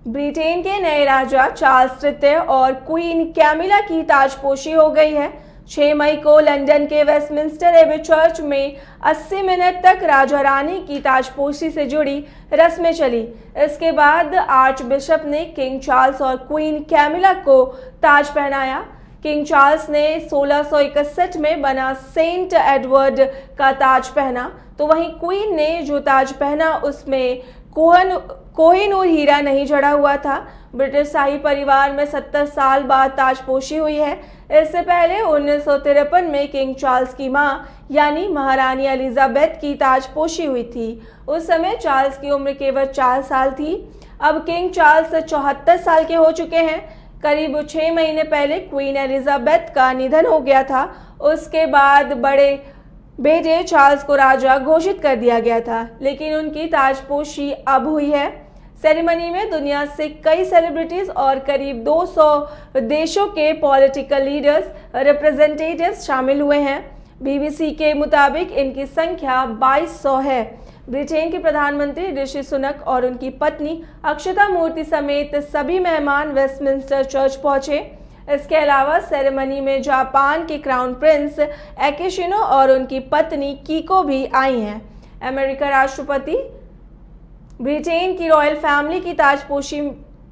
Britain के नए राजा Charles तृतीय और क्वीन कैमिला की ताजपोशी हो गई है। 6 मई को लंदन के वेस्टमिंस्टर एबी चर्च में 80 मिनट तक राजा रानी की ताजपोशी से जुड़ी रस्में चली। इसके बाद आर्च बिशप ने किंग चार्ल्स और क्वीन कैमिला को ताज पहनाया। किंग चार्ल्स ने 1661 में बना सेंट एडवर्ड का ताज पहना, तो वहीं क्वीन ने जो ताज पहना उसमें कोहिनूर हीरा नहीं जड़ा हुआ था। ब्रिटिश शाही परिवार में 70 साल बाद ताजपोशी हुई है। इससे पहले 1953 में किंग चार्ल्स की मां यानी महारानी एलिजाबेथ की ताजपोशी हुई थी। उस समय चार्ल्स की उम्र केवल 4 साल थी। अब किंग चार्ल्स 74 साल के हो चुके हैं। करीब 6 महीने पहले क्वीन एलिजाबेथ का निधन हो गया था। उसके बाद बड़े बेटे चार्ल्स को राजा घोषित कर दिया गया था, लेकिन उनकी ताजपोशी अब हुई है। सेरेमनी में दुनिया से कई सेलिब्रिटीज और करीब 200 देशों के पॉलिटिकल लीडर्स, रिप्रेजेंटेटिव्स शामिल हुए हैं। बीबीसी के मुताबिक इनकी संख्या 2200 है। ब्रिटेन के प्रधानमंत्री ऋषि सुनक और उनकी पत्नी अक्षता मूर्ति समेत सभी मेहमान वेस्टमिंस्टर चर्च पहुंचे। इसके अलावा सेरेमनी में जापान के क्राउन प्रिंस एकिशिनो और उनकी पत्नी कीको भी आई हैं। अमेरिका राष्ट्रपति ब्रिटेन की रॉयल फैमिली की ताजपोशी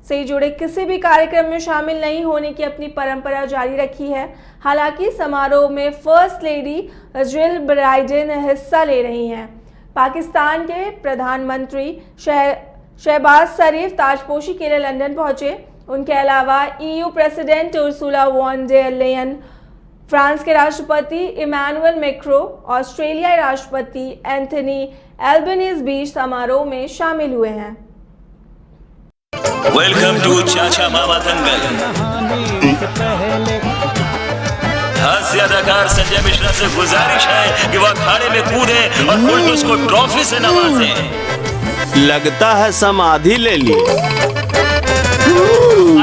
से जुड़े किसी भी कार्यक्रम में शामिल नहीं होने की अपनी परंपरा जारी रखी है। हालांकि समारोह में फर्स्ट लेडी जिल बाइडेन हिस्सा ले रही हैं। पाकिस्तान के प्रधानमंत्री शहबाज शरीफ ताजपोशी के लिए लंदन पहुंचे। उनके अलावा EU president Ursula von der Leyen, France के राष्ट्रपति इमैनुअल मैक्रो, ऑस्ट्रेलियाई राष्ट्रपति एंथनी एल्बनीज भी समारोह में शामिल हुए हैं। वेलकम टू चाचा मामा दंगल। हास्य अदाकार संजय मिश्रा से गुजारिश है कि वह अखाड़े में कूदे और फुलटूस को ट्रॉफी से नवाजे। लगता है समाधि ले ली।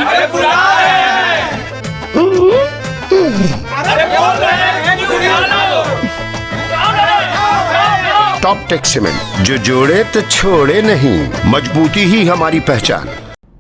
अरे बुला रहे हैं। अरे बोल रहे हैं कि बुला लो। टॉप टेक सीमेंट, जो जोड़े तो छोड़े नहीं, मजबूती ही हमारी पहचान।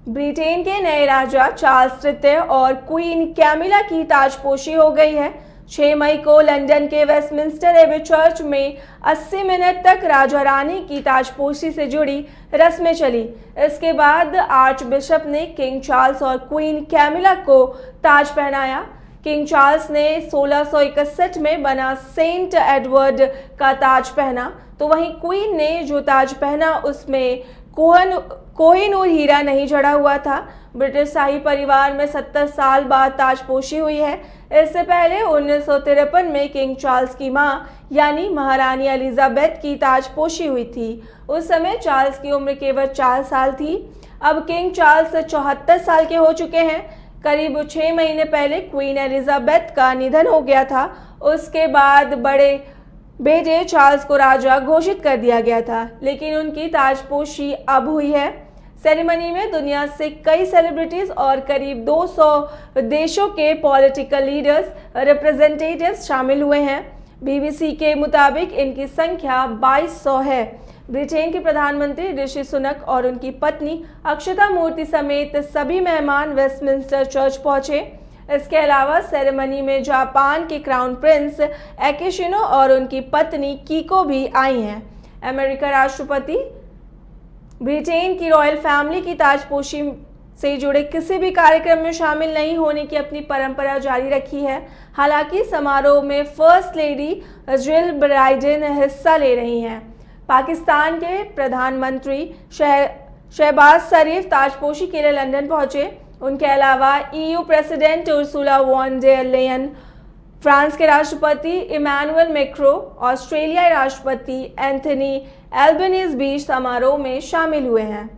ब्रिटेन के नए राजा चार्ल्स तृतीय और क्वीन कैमिला की ताजपोशी हो गई है। 6 मई को लंदन के वेस्टमिंस्टर एबी चर्च में 80 मिनट तक राजा रानी की ताजपोशी से जुड़ी रस्में चली। इसके बाद आर्च बिशप ने किंग चार्ल्स और क्वीन कैमिला को ताज पहनाया। किंग चार्ल्स ने 1661 में बना सेंट एडवर्ड का ताज पहना, तो वहीं क्वीन ने जो ताज पहना उसमें कोहिनूर हीरा नहीं जड़ा हुआ था। ब्रिटिश शाही परिवार में 70 साल बाद ताजपोशी हुई है। इससे पहले 1953 में किंग चार्ल्स की मां यानी महारानी एलिजाबेथ की ताजपोशी हुई थी। उस समय चार्ल्स की उम्र केवल 4 साल थी। अब किंग चार्ल्स 74 साल के हो चुके हैं। करीब 6 महीने पहले क्वीन एलिजाबेथ का निधन हो गया था। उसके बाद बड़े बेटे चार्ल्स को राजा घोषित कर दिया गया था, लेकिन उनकी ताजपोशी अब हुई है। सेरेमनी में दुनिया से कई सेलिब्रिटीज और करीब 200 देशों के पॉलिटिकल लीडर्स, रिप्रेजेंटेटिव्स शामिल हुए हैं। बीबीसी के मुताबिक इनकी संख्या 2200 है। ब्रिटेन के प्रधानमंत्री ऋषि सुनक और उनकी पत्नी अक्षता मूर्ति समेत सभी मेहमान वेस्टमिंस्टर चर्च पहुंचे। इसके अलावा सेरेमनी में जापान के क्राउन प्रिंस एकिशिनो और उनकी पत्नी कीको भी आई हैं। अमेरिका राष्ट्रपति ब्रिटेन की रॉयल फैमिली की ताजपोशी से जुड़े किसी भी कार्यक्रम में शामिल नहीं होने की अपनी परंपरा जारी रखी है। हालांकि समारोह में फर्स्ट लेडी जिल बाइडेन हिस्सा ले रही हैं। पाकिस्तान के प्रधानमंत्री शहबाज शरीफ ताजपोशी के लिए लंदन पहुंचे। उनके अलावा EU president Ursula von der Leyen, France के राष्ट्रपति इमैनुअल मैक्रो, ऑस्ट्रेलियाई राष्ट्रपति एंथनी एल्बनीज भी समारोह में शामिल हुए हैं।